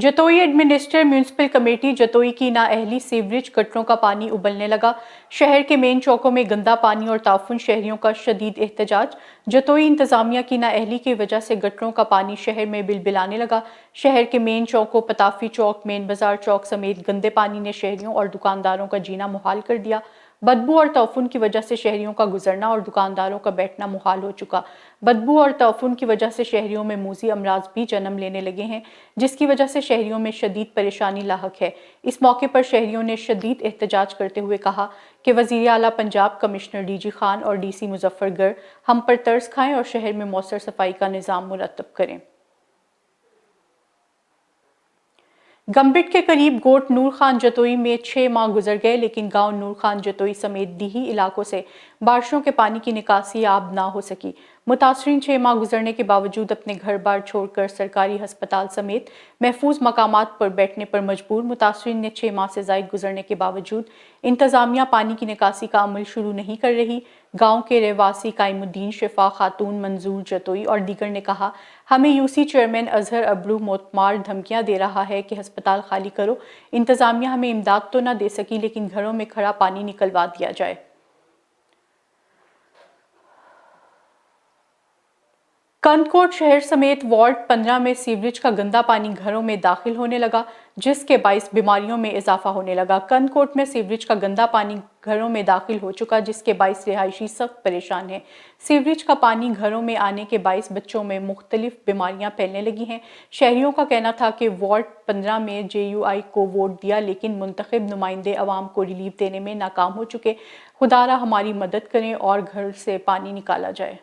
Jatoi administrative municipal committee Jatoi की नाअहली sewerage गटरों का पानी उबलने लगा। शहर के मेन चौकों में गंदा पानी और ताफुन शहरियों का शदीद एहतजाज। जतोई इंतजामिया की नाअहली की वजह से गटरों का पानी शहर में बिलबिलाने लगा। शहर के मेन चौकों पताफी चौक, मेन बाजार चौक समेत गंदे पानी ने शहरियों और दुकानदारों का जीना मुहाल कर दिया। बदबू और ताफुन की वजह से शहरियों का गुजरना और दुकानदारों का बैठना मुहाल हो चुका। बदबू और ताफुन की वजह से शहरियों में मूजी अमराज भी जन्म लेने लगे हैं, जिसकी वजह से शहरियों में शदीद परेशानी लाहक है। इस मौके पर शहरियों ने शदीद एहतजाज करते हुए कहा कि वज़ीर आला पंजाब, कमिश्नर डीजी खान और डीसी मुजफ्फरगढ़ हम पर तर्स खाएं और शहर में मौसर सफाई का निज़ाम मुरतब करें। गंबिट के करीब गोट नूर खान जतोई में 6 माह गुजर गए, लेकिन गांव नूर खान जतोई समेत दीही इलाकों से बारिशों के पानी की निकासी आब ना हो सकी। मुतासरीन 6 माह गुजरने के बावजूद अपने घर बार छोड़कर सरकारी हस्पताल समेत महफूज मकामात पर बैठने पर मजबूर। मुतासरीन ने 6 माह से ज़ायद गुजरने के बावजूद इंतजामिया पानी की निकासी का अमल शुरू नहीं कर रही। गांव के रहवासी कायमुद्दीन, शिफा खातून, मंजूर जतोई और दीगर ने कहा, हमें यूसी चेयरमैन अजहर अबरू मोतमार धमकियां दे रहा है कि अस्पताल खाली करो। इंतजामिया हमें इमदाद तो ना दे सकी, लेकिन घरों में खड़ा पानी निकलवा दिया जाए। कंदकोट शहर समेत वार्ड 15 में सीवरेज का गंदा पानी घरों में दाखिल होने लगा, जिसके बाइस बीमारियों में इजाफा होने लगा। कंदकोट में सीवरेज का गंदा पानी घरों में दाखिल हो चुका, जिसके बाइस रिहायशी सख्त परेशान हैं। सीवरेज का पानी घरों में आने के बाइस बच्चों में मुख्तलिफ बीमारियां फैलने लगी हैं। शहरियों का कहना था कि वार्ड 15 में JUI को वोट दिया, लेकिन मुंतखब नुमाइंदे अवाम को रिलीफ देने में नाकाम हो चुके। खुदारा हमारी मदद करें और घर से पानी निकाला जाए।